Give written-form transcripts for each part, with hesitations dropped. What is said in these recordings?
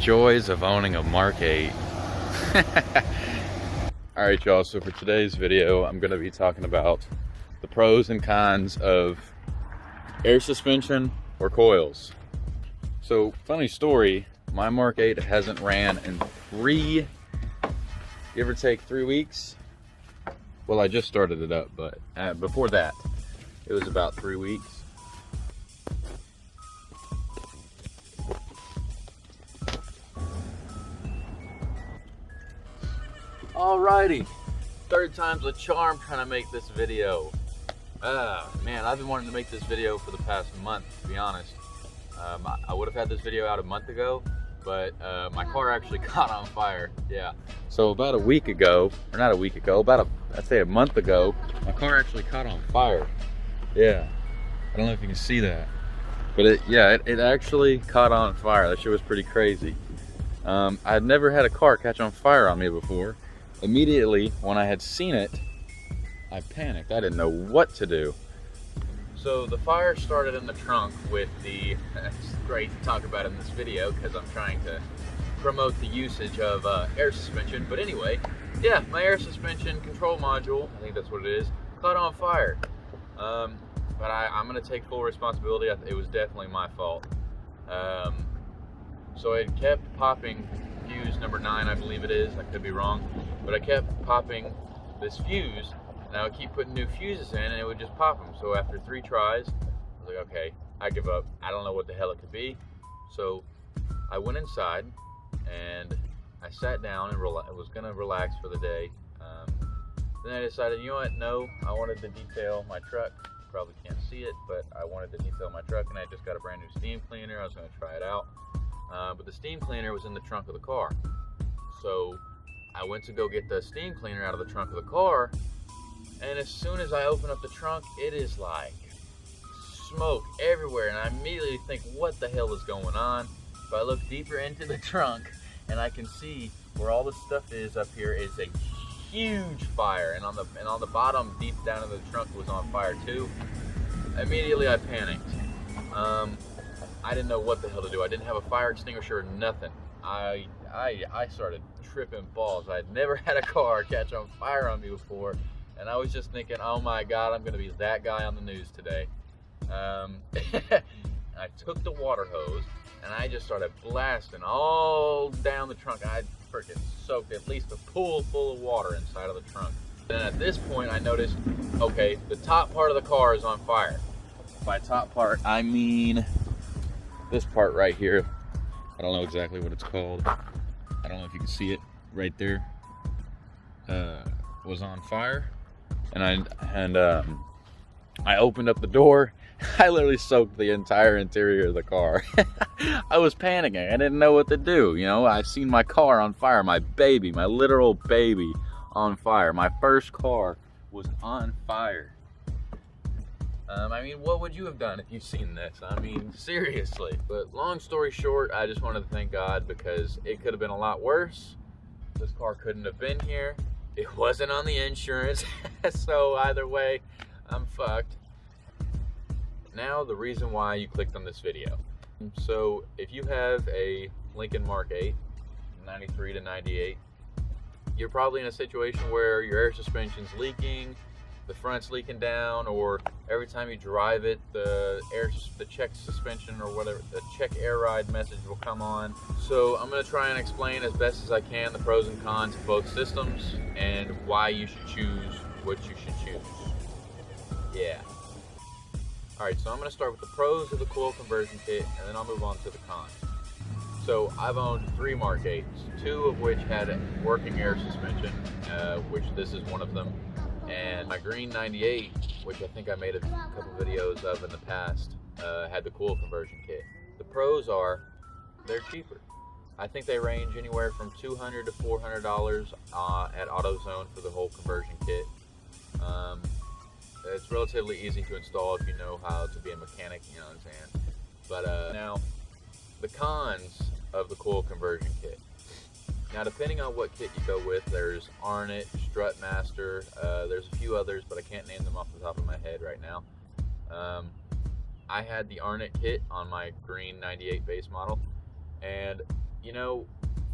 joys of owning a Mark 8. Alright y'all, so for today's video, I'm going to be talking about the pros and cons of air suspension or coils. So, funny story, my Mark 8 hasn't ran in give or take 3 weeks. Well, I just started it up, but before that, it was about 3 weeks. Alrighty, third time's a charm trying to make this video. Man, I've been wanting to make this video for the past month, to be honest. I would have had this video out a month ago, but my car actually caught on fire. Yeah. So about a week ago, or not a week ago, I'd say a month ago, my car actually caught on fire. Yeah. I don't know if you can see that, but it actually caught on fire. That shit was pretty crazy. I had never had a car catch on fire on me before. Immediately when I had seen it, I panicked. I didn't know what to do. So the fire started in the trunk with the, it's great to talk about in this video because I'm trying to promote the usage of air suspension. But anyway, yeah, my air suspension control module, I think that's what it is, caught on fire. But I'm gonna take full responsibility. It was definitely my fault. So it kept popping fuse number 9, I believe it is. I could be wrong, but I kept popping this fuse, and I would keep putting new fuses in, and it would just pop them. So after 3 tries, I was like, okay, I give up. I don't know what the hell it could be. So I went inside, and I sat down and was gonna relax for the day. Then I decided, you know what? No, I wanted to detail my truck. You probably can't see it, but I wanted to detail my truck, and I just got a brand new steam cleaner. I was gonna try it out. But the steam cleaner was in the trunk of the car. So I went to go get the steam cleaner out of the trunk of the car, and as soon as I open up the trunk, it is like smoke everywhere, and I immediately think, what the hell is going on? So I look deeper into the trunk, and I can see where all the stuff is up here is a huge fire, and on the bottom, deep down in the trunk, was on fire too. Immediately I panicked. I didn't know what the hell to do. I didn't have a fire extinguisher or nothing. I started tripping balls. I had never had a car catch on fire on me before, and I was just thinking, oh my God, I'm gonna be that guy on the news today. I took the water hose and I just started blasting all down the trunk. I freaking soaked at least a pool full of water inside of the trunk. Then at this point I noticed, okay, the top part of the car is on fire. By top part, I mean this part right here. I don't know exactly what it's called. I don't know if you can see it right there. Was on fire, and I opened up the door. I literally soaked the entire interior of the car. I was panicking. I didn't know what to do. You know, I've seen my car on fire, my baby, my literal baby on fire. My first car was on fire. I mean, what would you have done if you've seen this? I mean, seriously. But long story short, I just wanted to thank God because it could have been a lot worse. This car couldn't have been here. It wasn't on the insurance. So either way, I'm fucked. Now, the reason why you clicked on this video. So if you have a Lincoln Mark 8, 93 to 98, you're probably in a situation where your air suspension's leaking, the front's leaking down, or every time you drive it, the check suspension or whatever, the check air ride message will come on. So I'm going to try and explain as best as I can the pros and cons of both systems and why you should choose what you should choose. Yeah. Alright, so I'm going to start with the pros of the coil conversion kit, and then I'll move on to the cons. So I've owned 3 Mark 8s, 2 of which had working air suspension, which this is one of them. And my green 98, which I think I made a couple videos of in the past, had the coil conversion kit. The pros are, they're cheaper. I think they range anywhere from $200 to $400 at AutoZone for the whole conversion kit. It's relatively easy to install if you know how to be a mechanic, you know what I'm saying? But now, the cons of the coil conversion kit. Now, depending on what kit you go with, there's Arnott, Strutmaster, there's a few others, but I can't name them off the top of my head right now. I had the Arnott kit on my green 98 base model, and you know,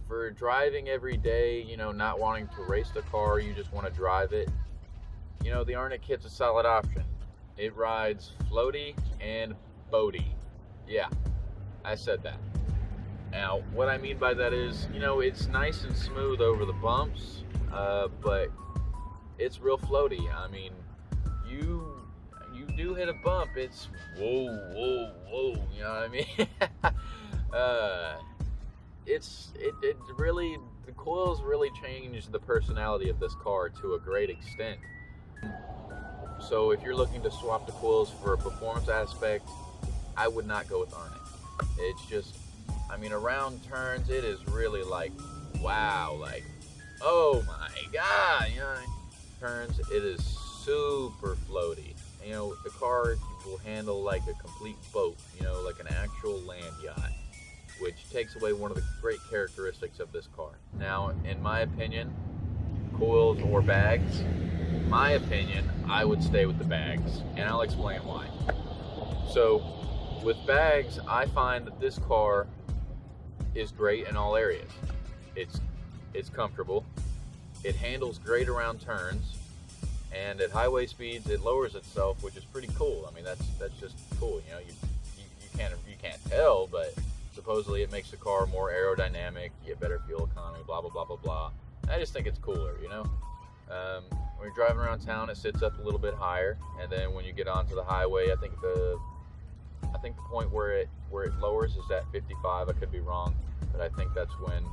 for driving every day, you know, not wanting to race the car, you just want to drive it, you know, the Arctic kit's a solid option. It rides floaty and boaty. Yeah, I said that. Now, what I mean by that is, you know, it's nice and smooth over the bumps, but it's real floaty. I mean, you do hit a bump, it's whoa, whoa, whoa, you know what I mean? It really, the coils really changed the personality of this car to a great extent. So if you're looking to swap the coils for a performance aspect, I would not go with Arctic. It's just, I mean, around turns, it is really like, wow, like, oh my God, you know, turns, it is super floaty. You know, the car will handle like a complete boat, you know, like an actual land yacht, which takes away one of the great characteristics of this car. Now, in my opinion, coils or bags, my opinion, I would stay with the bags, and I'll explain why. So, with bags, I find that this car is great in all areas. It's comfortable, it handles great around turns, and at highway speeds it lowers itself, which is pretty cool. I mean, that's just cool. You know, you can't tell, but supposedly it makes the car more aerodynamic, you get better fuel economy, blah blah blah blah blah. I just think it's cooler, you know. When you're driving around town, it sits up a little bit higher, and then when you get onto the highway, I think the point where it lowers is at 55. I could be wrong, but I think that's when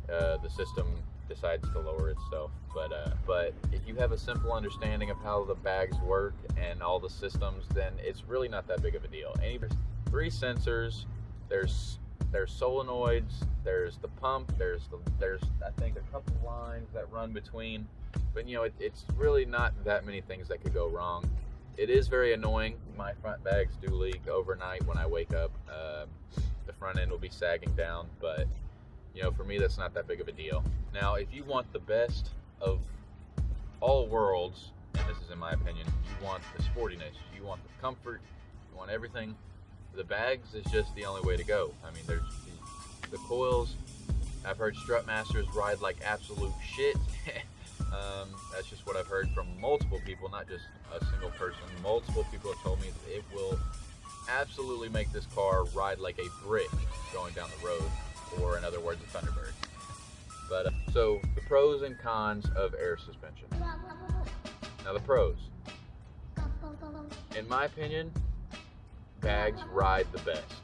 the system decides to lower itself. But if you have a simple understanding of how the bags work and all the systems, then it's really not that big of a deal. There's 3 sensors. There's solenoids. There's the pump. There's I think a couple lines that run between. But you know, it's really not that many things that could go wrong. It is very annoying. My front bags do leak overnight when I wake up. The front end will be sagging down, but you know, for me, that's not that big of a deal. Now, if you want the best of all worlds, and this is in my opinion, you want the sportiness, you want the comfort, you want everything, the bags is just the only way to go. I mean, there's the coils. I've heard strut masters ride like absolute shit. That's just what I've heard from multiple people, not just a single person. Multiple people have told me it will absolutely make this car ride like a brick going down the road, or in other words, a Thunderbird. But so the pros and cons of air suspension. Now the pros. In my opinion, bags ride the best.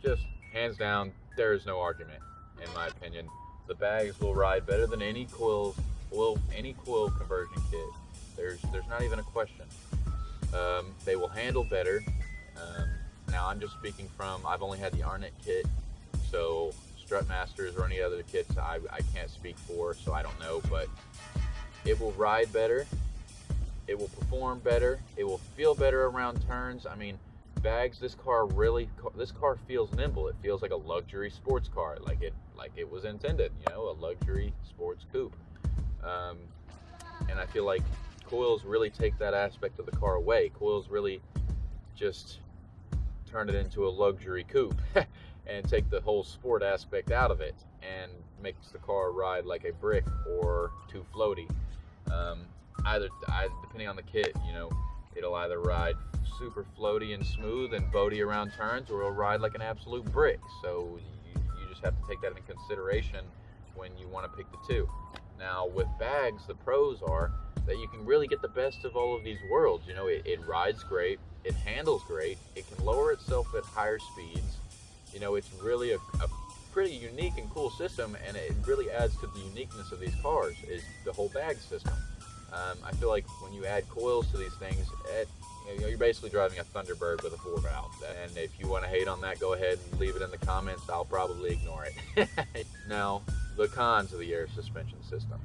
Just hands down, there is no argument. In my opinion, the bags will ride better than any coil conversion kit. There's not even a question. They will handle better. Now I'm just speaking from, I've only had the Arctic kit, so strut masters or any other kits I can't speak for, so I don't know, but it will ride better, it will perform better, it will feel better around turns. I mean, bags, this car feels nimble. It feels like a luxury sports car, like it was intended, you know, a luxury sports coupe. And I feel like coils really take that aspect of the car away. Coils really just turn it into a luxury coupe and take the whole sport aspect out of it and makes the car ride like a brick or too floaty. Depending on the kit, you know, it'll either ride super floaty and smooth and boaty around turns, or it'll ride like an absolute brick. So you just have to take that into consideration when you want to pick the two. Now with bags, the pros are that you can really get the best of all of these worlds. You know, it rides great, it handles great, it can lower itself at higher speeds. You know, it's really a pretty unique and cool system, and it really adds to the uniqueness of these cars is the whole bag system. I feel like when you add coils to these things, you know, you're basically driving a Thunderbird with a 4-valve. And if you want to hate on that, go ahead and leave it in the comments. I'll probably ignore it. Now, the cons of the air suspension system.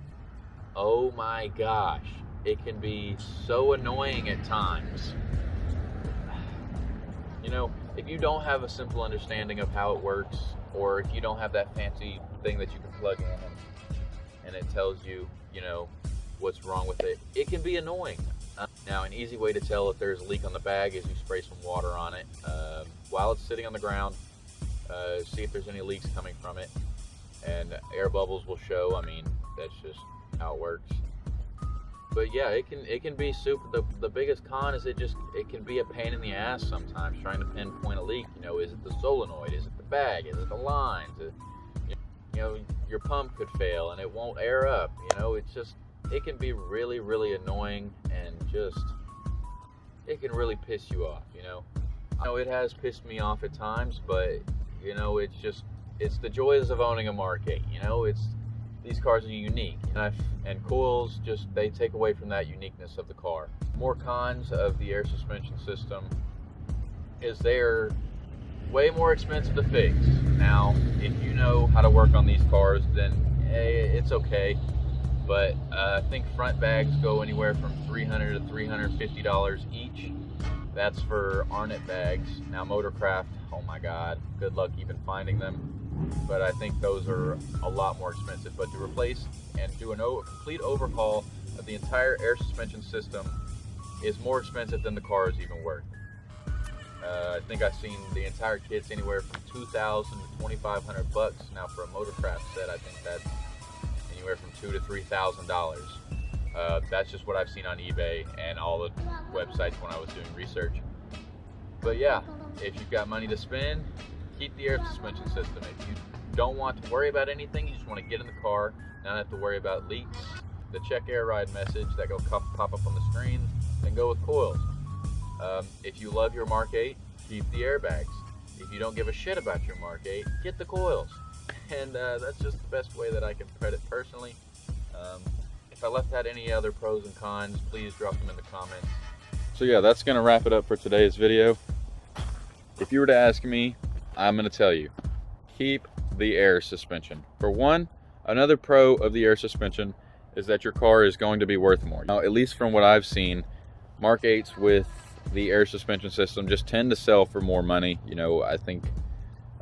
Oh my gosh, it can be so annoying at times. You know, if you don't have a simple understanding of how it works, or if you don't have that fancy thing that you can plug in and it tells you, you know, what's wrong with it, it can be annoying. Now, an easy way to tell if there's a leak on the bag is you spray some water on it while it's sitting on the ground. see if there's any leaks coming from it, and air bubbles will show. I mean, that's just how it works. But yeah, it can be super. The biggest con is it can be a pain in the ass sometimes trying to pinpoint a leak. You know, is it the solenoid? Is it the bag? Is it the lines? You know, your pump could fail and it won't air up. You know, it can be really, really annoying, and it can really piss you off. You know, I know it has pissed me off at times, but you know, it's the joys of owning a Mark 8. You know, these cars are unique, and coils they take away from that uniqueness of the car. More cons of the air suspension system is they're way more expensive to fix. Now, if you know how to work on these cars, then hey, it's okay. But I think front bags go anywhere from $300 to $350 each. That's for Arnott bags. Now, Motorcraft, oh my God, good luck even finding them. But I think those are a lot more expensive. But to replace and do a complete overhaul of the entire air suspension system is more expensive than the car is even worth. I think I've seen the entire kit's anywhere from $2,000 to $2,500. Now for a Motorcraft set, I think that's anywhere from $2,000 to $3,000. That's just what I've seen on eBay and all the websites when I was doing research. But yeah, if you've got money to spend, keep the air suspension system. If you don't want to worry about anything, you just want to get in the car, not have to worry about leaks, the check air ride message that will pop up on the screen, then go with coils. If you love your Mark 8, keep the airbags. If you don't give a shit about your Mark 8, get the coils. And that's just the best way that I can put it personally. If I left out any other pros and cons, please drop them in the comments. So yeah, that's going to wrap it up for today's video. If you were to ask me, I'm going to tell you, keep the air suspension. For one, another pro of the air suspension is that your car is going to be worth more. Now, at least from what I've seen, Mark 8s with the air suspension system just tend to sell for more money. You know, I think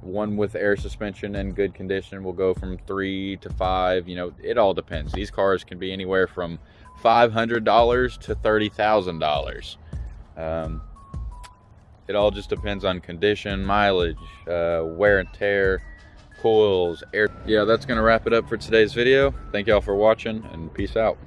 one with air suspension in good condition will go from $3,000 to $5,000. You know, it all depends. These cars can be anywhere from $500 to $30,000. It all just depends on condition, mileage, wear and tear, coils, air. Yeah, that's going to wrap it up for today's video. Thank y'all for watching, and peace out.